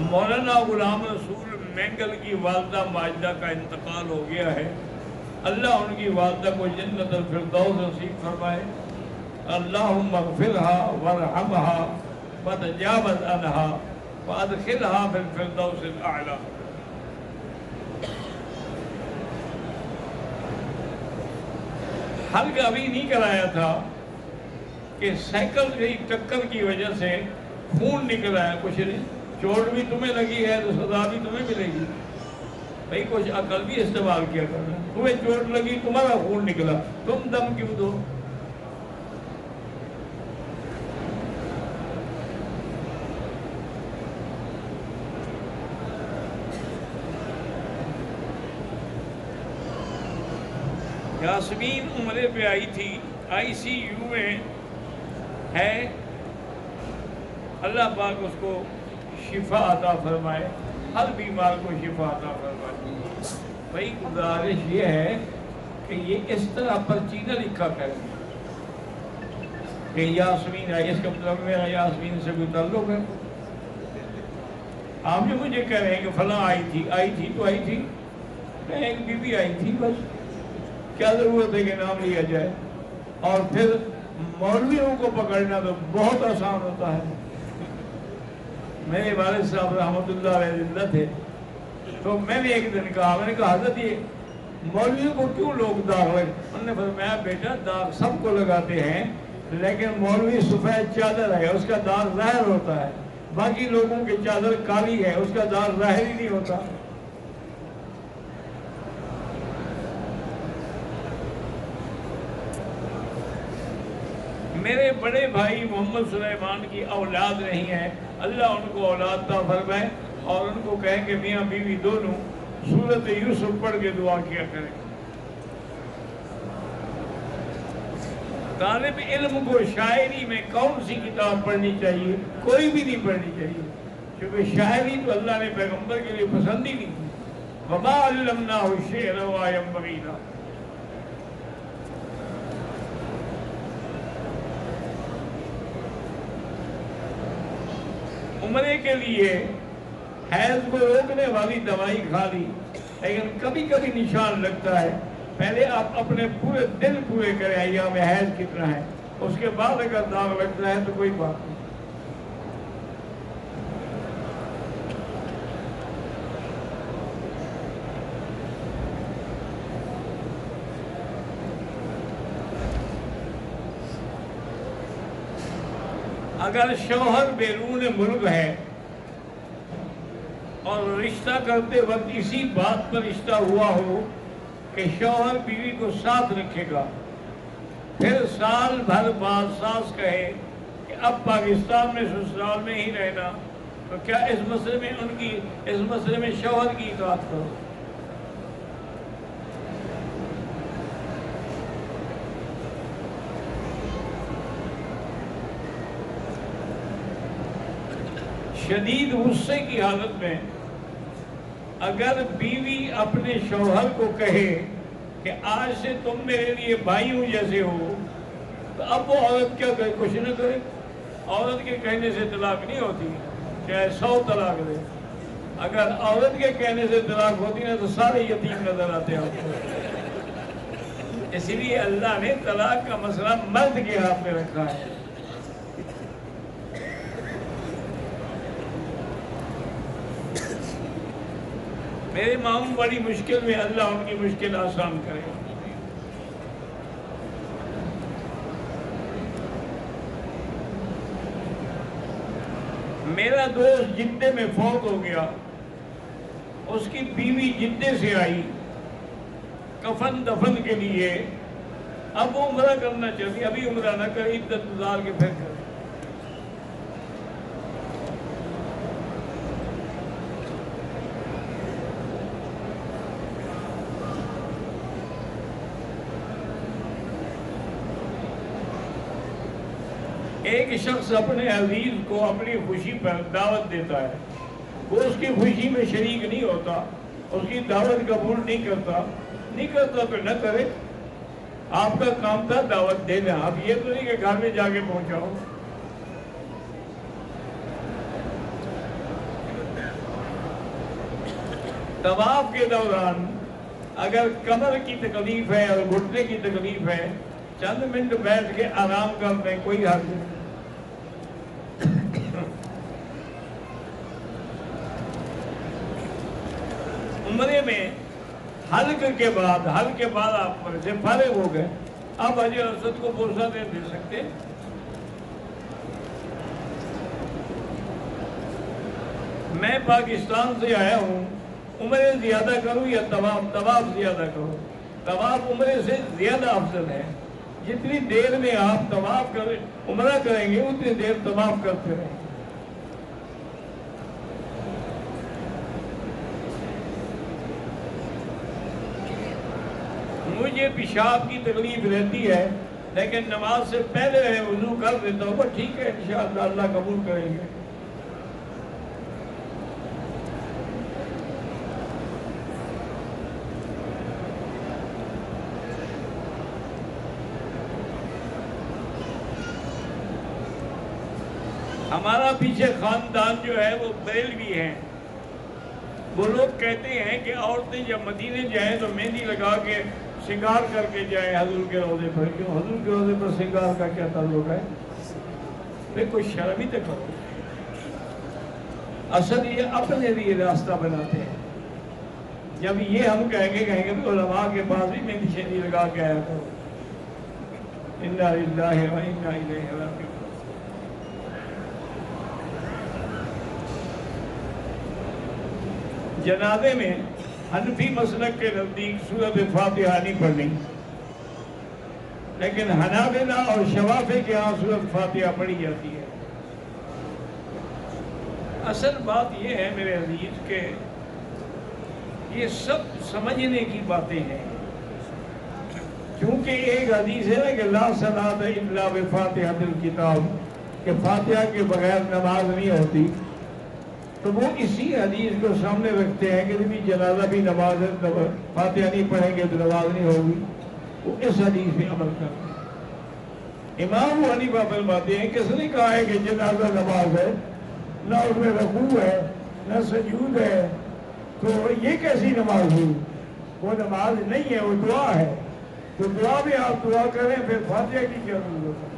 مولانا غلام رسول مینگل کی والدہ ماجدہ کا انتقال ہو گیا ہے. اللہ ان کی والدہ کو جنت الفردوس نصیب فرمائے. اللہم اغفرها وارحمها وتجاوز عنها وادخلها في الفردوس الاعلی. حل کا ابھی نہیں کرایا تھا کہ سائیکل کی ٹکر کی وجہ سے خون نکل آیا. کچھ نہیں، چوٹ بھی تمہیں لگی ہے تو سزا بھی تمہیں ملے گی. بھائی کچھ عقل بھی استعمال کیا کرنا. تمہیں چوٹ لگی، تمہارا خون نکلا، تم دم کیوں دو؟ یاسمین عمرے پہ آئی تھی، ICU میں ہے. اللہ پاک اس کو شفا عطا فرمائے، ہر بیمار کو شفا عطا فرمائے. بھائی گزارش یہ ہے کہ یہ اس طرح پرچی نہ لکھا کریں کہ یاسمین آئی، اس کا مطلب میرا یاسمین سے کوئی تعلق ہے. آپ جو مجھے کہہ رہے ہیں کہ فلاں آئی تھی تو آئی تھی، میں ایک بی بی آئی تھی، بس کیا ضرورت ہے کہ نام لیا جائے؟ اور پھر مولویوں کو پکڑنا تو بہت آسان ہوتا ہے. میرے والد صاحب رحمۃ اللہ علیہ زندہ تھے تو میں نے ایک دن کہا، میں نے کہا حضرت یہ مولویوں کو کیوں لوگ داغ لگے؟ انہوں نے فرمایا بیٹا داغ سب کو لگاتے ہیں، لیکن مولوی سفید چادر ہے، اس کا داغ ظاہر ہوتا ہے. باقی لوگوں کی چادر کالی ہے، اس کا داغ ظاہر ہی نہیں ہوتا. میرے بڑے بھائی محمد سلیمان کی اولاد نہیں ہے، اللہ ان کو اولاد عطا فرمائے اور ان کو کہیں کہ میاں بیوی دونوں سورۃ یوسف پڑھ کے دعا کیا کریں. طالب علم کو شاعری میں کون سی کتاب پڑھنی چاہیے؟ کوئی بھی نہیں پڑھنی چاہیے، کیونکہ شاعری تو اللہ نے پیغمبر کے لیے پسند ہی نہیں کی. وما علمناہ الشعر وما ينبغی لہ. عمرے کے لیے حیض کو روکنے والی دوائی کھا لی، لیکن کبھی کبھی نشان لگتا ہے. پہلے آپ اپنے پورے دن پورے کریں ایام حیض کتنا ہے، اس کے بعد اگر داغ لگتا ہے تو کوئی بات نہیں. اگر شوہر بیرون ملک ہے اور رشتہ کرتے وقت اسی بات پر رشتہ ہوا ہو کہ شوہر بیوی کو ساتھ رکھے گا، پھر سال بھر بعد ساس کہے کہ اب پاکستان میں سسرال میں ہی رہنا، تو کیا اس مسئلے میں شوہر کی اطاعت کرو؟ شدید غصے کی حالت میں اگر بیوی اپنے شوہر کو کہے کہ آج سے تم میرے لیے بھائیوں جیسے ہو، تو اب وہ عورت کیا کرے؟ کچھ نہ کرے. عورت کے کہنے سے طلاق نہیں ہوتی، چاہے 100 طلاق دے. اگر عورت کے کہنے سے طلاق ہوتی نا تو سارے یتیم نظر آتے ہیں آپ کو. اس لیے اللہ نے طلاق کا مسئلہ مرد کے ہاتھ میں رکھا ہے. میرے ماموں بڑی مشکل میں، اللہ ان کی مشکل آسان کرے. میرا دوست جدے میں فوت ہو گیا، اس کی بیوی جدے سے آئی کفن دفن کے لیے. اب وہ عمرہ کرنا چاہتی، ابھی عمرہ نہ کرے، عدت گزار کے پھر کرے. ایک شخص اپنے عزیز کو اپنی خوشی پر دعوت دیتا ہے، وہ اس کی خوشی میں شریک نہیں ہوتا، اس کی دعوت قبول نہیں کرتا تو نہ کرے. آپ کا کام تھا دعوت دینا، اب یہ تو نہیں کہ گھر میں جا کے پہنچاؤ. طواف کے دوران اگر کمر کی تکلیف ہے اور گھٹنے کی تکلیف ہے، چند منٹ بیٹھ کے آرام کر لیں، کوئی حرج نہیں۔ عمرے میں حلق کے بعد آپ پر سے فارغ ہو گئے، آپ حجر اسود کو بوسہ دے سکتے۔ میں پاکستان سے آیا ہوں، عمرے زیادہ کروں یا طواف زیادہ کروں؟ طواف عمرے سے زیادہ افضل ہے۔ جتنی دیر میں آپ طواف کریں، عمرہ کریں گے، اتنی دیر طواف کرتے رہیں۔ مجھے پیشاب کی تکلیف رہتی ہے، لیکن نماز سے پہلے وضو کر دیتا ہوں، وہ ٹھیک ہے، انشاءاللہ اللہ قبول کریں گے۔ ہمارا پیچھے خاندان جو ہے وہ بریلوی ہیں۔ وہ لوگ کہتے ہیں کہ عورتیں جب مدینے جائیں تو مہندی لگا کے سنگار کر کے جائیں حضور کے روضے پر۔ کیوں حضور کے روضے پر سنگار کا کیا تعلق ہے؟ پھر کوئی شرم ہی تو کرو۔ اصل یہ اپنے لیے راستہ بناتے ہیں۔ جب یہ ہم کہیں گے تو علماء کے پاس بھی مہندی شہندی لگا کے آیا کرو۔ انا للہ و انا الیہ راجعون۔ جنازے میں حنفی مسلک کے نزدیک سورۃ فاتحہ نہیں پڑھنی، لیکن حنابلہ اور شوافی کے ہاں سورۃ فاتحہ پڑھی جاتی ہے۔ اصل بات یہ ہے میرے عزیز کہ یہ سب سمجھنے کی باتیں ہیں، کیونکہ ایک حدیث ہے نا کہ لا صلاۃ الا بفاتحۃ الکتاب، کہ فاتحہ کے بغیر نماز نہیں ہوتی، تو وہ اسی حدیث کو سامنے رکھتے ہیں کہ بھی جنازہ بھی نماز فاتحہ نہیں پڑھیں گے تو نماز نہیں ہوگی، وہ اس حدیث پہ عمل کرتے ہیں۔ امام ابو حنیفہ فرماتے ہیں کس نے کہا ہے کہ جنازہ نماز ہے، نہ اس میں رکوع ہے نہ سجود ہے، تو یہ کیسی نماز ہوئی؟ وہ نماز نہیں ہے، وہ دعا ہے، تو دعا میں آپ دعا کریں، پھر فاتحہ کی کیا ضرورت ہے؟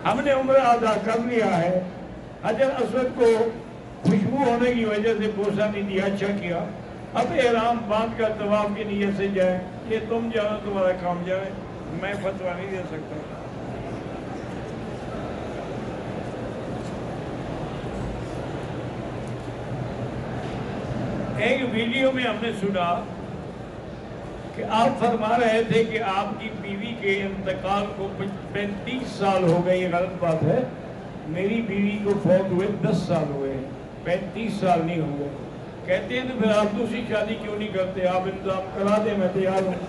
ہم نے عمرہ ادا کر لیا ہے، حجر اسود کو خوشبو ہونے کی وجہ سے بوسہ نہیں دیا، اچھا کیا۔ اب احرام باندھ کر طواف کی نیت سے جائیں، یہ تم جاؤ، تمہارا کام جائے، میں فتویٰ نہیں دے سکتا۔ ایک ویڈیو میں ہم نے سنا کہ آپ فرما رہے تھے کہ آپ کی بیوی کے انتقال کو 35 سال ہو گئے، یہ غلط بات ہے۔ میری بیوی کو فوت ہوئے 10 سال ہوئے، 35 سال نہیں ہوئے۔ کہتے ہیں تو پھر آپ دوسری شادی کیوں نہیں کرتے؟ آپ انتظام کرا دیں، میں تیار ہوں۔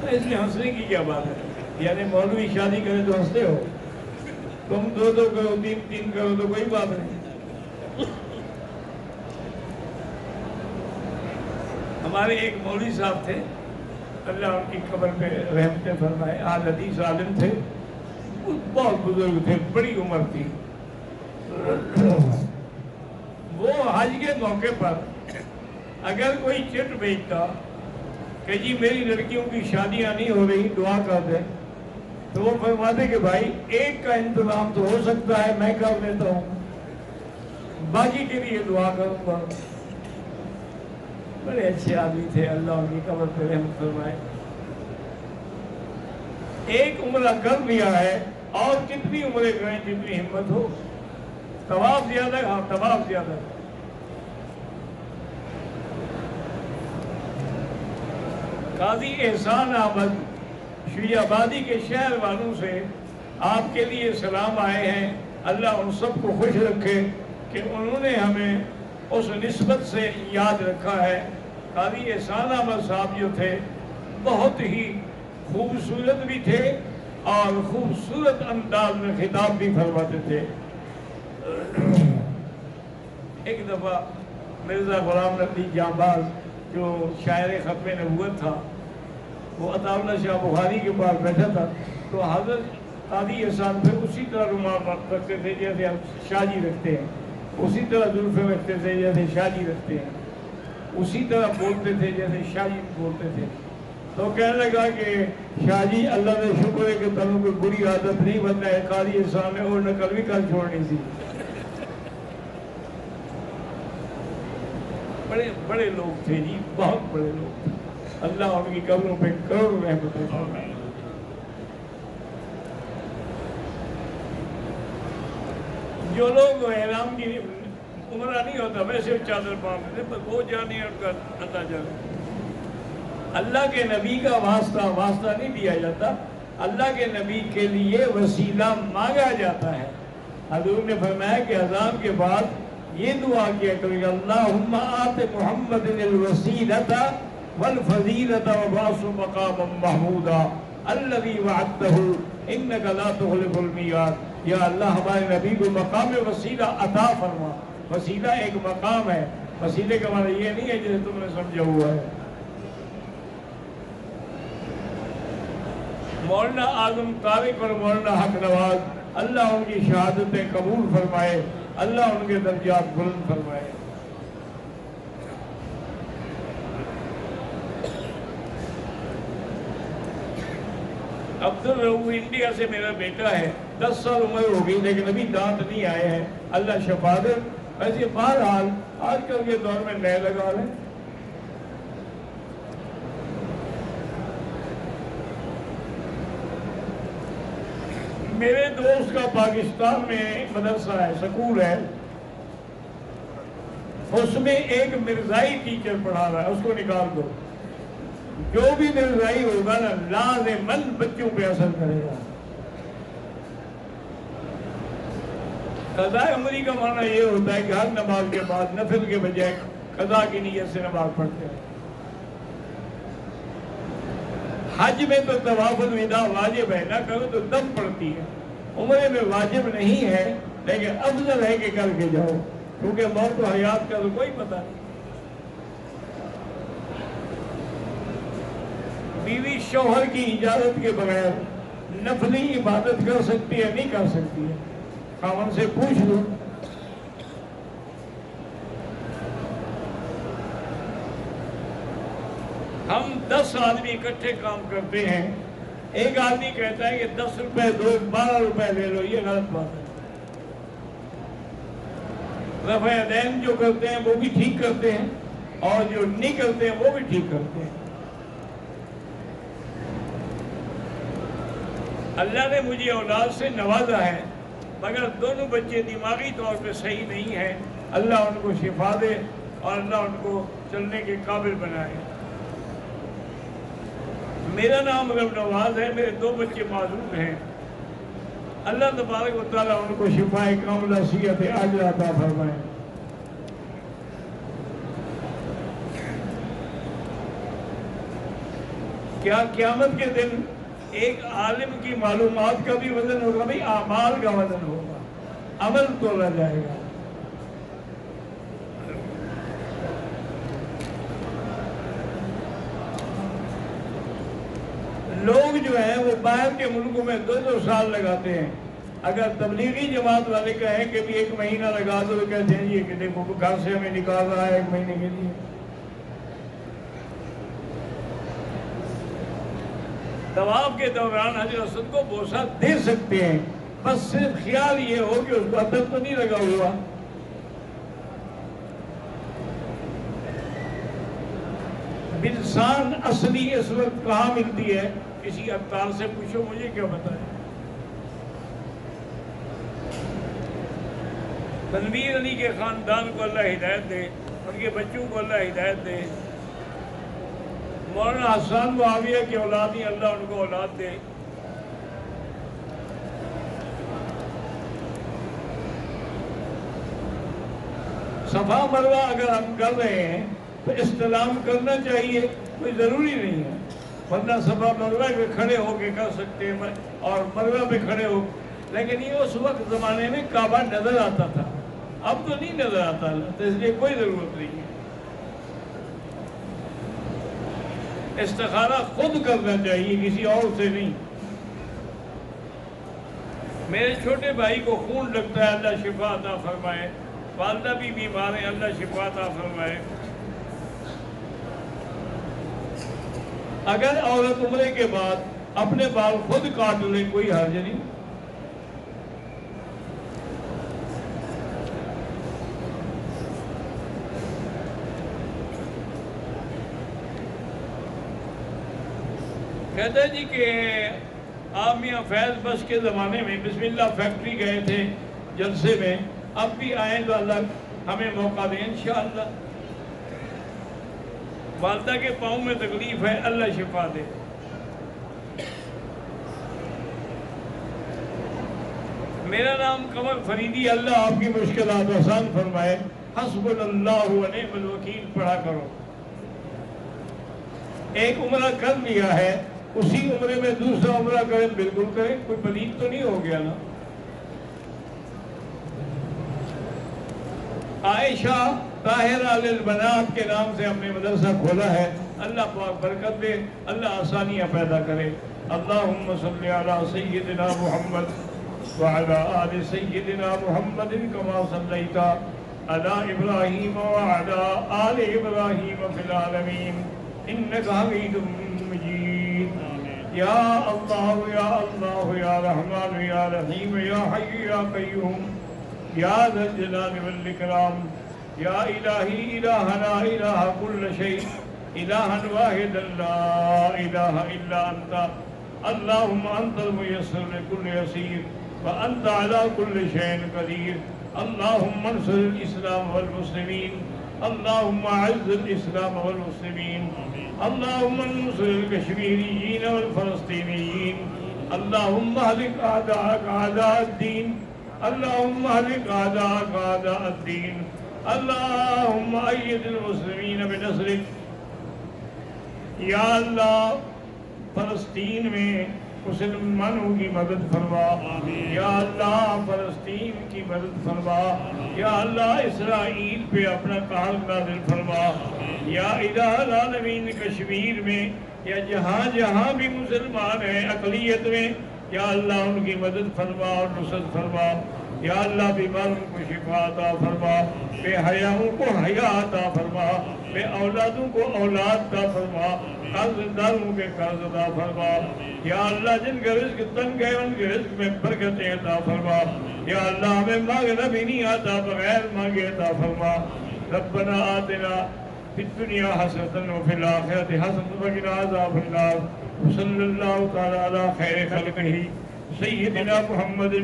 اس میں ہنسنے کی کیا بات ہے؟ یعنی مولوی شادی کرے تو ہنستے ہو؟ تم 2 کرو، 3 کرو تو کوئی بات نہیں۔ ہمارے ایک مولوی صاحب تھے، اللہ ان کی قبر پہ رحمتیں فرمائے، اہل حدیث عالم تھے، بہت بزرگ تھے، بڑی عمر تھی۔ وہ حج کے موقع پر اگر کوئی چٹ بھیجتا کہ جی میری لڑکیوں کی شادیاں نہیں ہو رہی، دعا کر دیں، تو وہ فرماتے کہ بھائی ایک کا انتظام تو ہو سکتا ہے، میں کر لیتا ہوں، باقی کے لیے دعا کروں گا۔ بڑے اچھے آدمی تھے، اللہ ان کی قبر پہ رحمت فرمائے۔ ایک عمرہ کر لیا ہے، اور کتنی عمریں کریں جتنی ہمت ہو۔ طواف زیادہ، ہاں طواف زیادہ۔ قاضی احسان احمد شیعہ آبادی کے شہر والوں سے آپ کے لیے سلام آئے ہیں، اللہ ان سب کو خوش رکھے کہ انہوں نے ہمیں اس نسبت سے یاد رکھا ہے۔ قاضی احسان احمد صاحب جو تھے بہت ہی خوبصورت بھی تھے اور خوبصورت انداز میں خطاب بھی فرماتے تھے۔ ایک دفعہ مرزا غلام نبی جانباز جو شاعر ختم نبوت تھا، وہ عطا اللہ شاہ بخاری کے پاس بیٹھا تھا، تو حضرت قاضی احسان پہ اسی طرح رومال رکھتے تھے جیسے ہم شاہ جی رکھتے ہیں، اسی طرح زلفیں رکھتے تھے جیسے شاہ جی رکھتے ہیں، اسی طرح بولتے تھے جیسے شاہ جی بولتے تھے. تو کہنے لگا کہ شاہ جی اللہ نے شکر ہے کہ تمہیں کوئی بری عادت نہیں بننا ہے، قاضی احسان نے اور نقل بھی کل چھوڑنی تھی. بڑے بڑے لوگ تھے جی، بہت بڑے لوگ تھے. اللہ ان کی قبروں پہ کروڑوں رحمتیں فرمائے. جو لوگ احرام کی عمرہ نہیں ہوتا ویسے چادر باندھتے تھے، وہ جانے ان کا اندازہ. اللہ کے نبی کا واسطہ نہیں دیا جاتا، اللہ کے نبی کے لیے وسیلہ مانگا جاتا ہے. حضور نے فرمایا کہ اذان کے بعد یہ دعا کیا کرے گا، اللہم آت محمد الوسیلۃ والفضیلۃ وبعث مقاما محمودا الذی وعدتہ انک لا تخلف المیعاد. یا اللہ ہمارے نبی کو مقام وسیلہ عطا فرما. وسیلہ ایک مقام ہے، وسیلے کا معنی یہ نہیں ہے جیسے تم نے سمجھا ہوا ہے. مولانا اعظم طارق اور مولانا حق نواز، اللہ ان کی شہادتیں قبول فرمائے، اللہ ان کے درجات بلند فرمائے. عبدالرؤوف انڈیا سے میرا بیٹا ہے، 10 سال عمر ہو گئی لیکن ابھی دانت نہیں آئے ہیں، اللہ شفا دے. ویسے بہرحال آج کل کے دور میں نئے لگا لیں. میرے دوست کا پاکستان میں مدرسہ ہے، سکول ہے، اس میں ایک مرزائی ٹیچر پڑھا رہا ہے، اس کو نکال دو. جو بھی مرزائی ہوگا نا لازماً بچوں پہ اثر کرے گا. قضاء عمری کا معنی یہ ہوتا ہے کہ ہر نماز کے بعد نفل کے بجائے قضاء کی نیت سے نماز پڑھتے ہیں. حج میں تو طواف الوداع واجب ہے، نہ کرو تو دم پڑتی ہے. عمرے میں واجب نہیں ہے لیکن افضل ہے کہ کر کے جاؤ، کیونکہ موت و حیات کا تو کوئی پتہ نہیں. بیوی شوہر کی اجازت کے بغیر نفلی عبادت کر سکتی ہے نہیں کر سکتی ہے؟ خاوند سے پوچھ لو. ہم 10 آدمی اکٹھے کام کرتے ہیں، ایک آدمی کہتا ہے کہ 10 روپے دو 12 روپے لے لو، یہ غلط بات ہے. رفع دین جو کرتے ہیں وہ بھی ٹھیک کرتے ہیں اور جو نہیں کرتے ہیں وہ بھی ٹھیک کرتے ہیں. اللہ نے مجھے اولاد سے نوازا ہے مگر دونوں بچے دماغی طور پہ صحیح نہیں ہیں. اللہ ان کو شفا دے اور اللہ ان کو چلنے کے قابل بنائے. میرا نام رب نواز ہے، میرے 2 بچے معذور ہیں. اللہ تبارک و تعالیٰ ان کو شفا کاملہ صحت عاجلہ عطا فرمائے. کیا قیامت کے دن ایک عالم کی معلومات کا بھی وزن ہوگا؟ بھی اعمال کا وزن ہوگا، عمل تولا جائے گا. لوگ جو ہیں وہ باہر کے ملکوں میں 2 سال لگاتے ہیں. اگر تبلیغی جماعت والے کہیں کہ بھی 1 مہینہ لگا دو، کہتے ہیں یہ کہ دیکھو گھر سے ہمیں نکال رہا ہے 1 مہینے کے لیے. طواف کے دوران حضرت اسد کو بوسہ دے سکتے ہیں، بس صرف خیال یہ ہو کہ اس کو عطر تو نہیں لگا ہوا. بلسان اصلی اس وقت کہاں ملتی ہے؟ کسی عطار سے پوچھو، مجھے کیا پتہ ہے. تنویر علی کے خاندان کو اللہ ہدایت دے، ان کے بچوں کو اللہ ہدایت دے. مولانا حسان معاویہ کی اولادی اللہ ان کو اولاد دے. صفا مروہ اگر ہم کر رہے ہیں تو استلام کرنا چاہیے، کوئی ضروری نہیں ہے. ورنہ صفا مروہ پہ کھڑے ہو کے کر سکتے ہیں اور مروہ پہ کھڑے ہو، لیکن یہ اس وقت زمانے میں کعبہ نظر آتا تھا، اب تو نہیں نظر آتا، تو اس لیے کوئی ضرورت نہیں ہے. استخارہ خود کرنا چاہیے، کسی اور سے نہیں. میرے چھوٹے بھائی کو خون لگتا ہے، اللہ شفا عطا فرمائے۔ والدہ بھی بیمار ہیں، اللہ شفا عطا فرمائے۔ اگر عورت عمرے کے بعد اپنے بال خود کاٹ لے کوئی حرج نہیں۔ کہتا ہے جی کہ آپ میاں فیض بس کے زمانے میں بسم اللہ فیکٹری گئے تھے جلسے میں، اب بھی آئیں تو اللہ ہمیں موقع دیں انشاءاللہ۔ والدہ کے پاؤں میں تکلیف ہے، اللہ شفا دے۔ میرا نام قمر فریدی، اللہ آپ کی مشکلات آسان فرمائے۔ حسبنا اللہ و نعم الوکیل پڑھا کرو۔ ایک عمرہ کر لیا ہے، اسی عمرے میں دوسرا عمرہ کریں، بالکل کریں، کوئی پلید تو نہیں ہو گیا نا۔ عائشہ طاہرہ للبنات کے نام سے ہم نے مدرسہ کھولا ہے، اللہ پاک برکت دے، اللہ آسانیاں پیدا کرے۔ اللہم صلی علی سیدنا محمد وعلی آل سیدنا محمد کما صلیت علی ابراہیم وعلی آل ابراہیم فی العالمین انک حمید مجید۔ یا اللہ یا اللہ یا رحمان یا رحیم یا حی یا قیوم یا ذا الجلال والاکرام یا الہی الہنا الہ کل شیء الہا واحدا لا الہ الا انت اللہم انت المیسر لکل یسیر وانت علی کل شیء قدیر۔ اللہم انصر الاسلام والمسلمین، اللہم اعز الاسلام والمسلمین، اللہم انصر الکشمیریین والفلسطینیین، اللہم اہلک اعداءک اعداء الدین، اللہم اہلک اعداءک اعداء الدین، اللہم اید المسلمین بنصرک۔ یا اللہ فلسطین میں مسلمانوں کی مدد فرما، یا اللہ فلسطین کی مدد فرما، یا اللہ اسرائیل پہ اپنا قہر نازل فرما، یا الہ العالمین کشمیر میں یا جہاں جہاں بھی مسلمان ہیں اقلیت میں، یا اللہ ان کی مدد فرما اور نصرت فرما، یا اللہ بیماروں کو شفا عطا فرما، بے حیاؤں کو حیا عطا فرما، بے اولادوں کو اولاد عطا فرما، قرض داروں کے قرض عطا فرما، یا اللہ جن کا رزق تنگ ہے ان کے رزق میں برکتیں عطا فرما، یا اللہ ہمیں مانگنا بھی نہیں آتا بغیر مانگے عطا فرما۔ ربنا آتنا فی الدنیا حسنۃ وفی الآخرۃ حسنۃ وقنا عذاب النار۔ صلی اللہ تعالی علی خیر خلقہ سیدنا محمد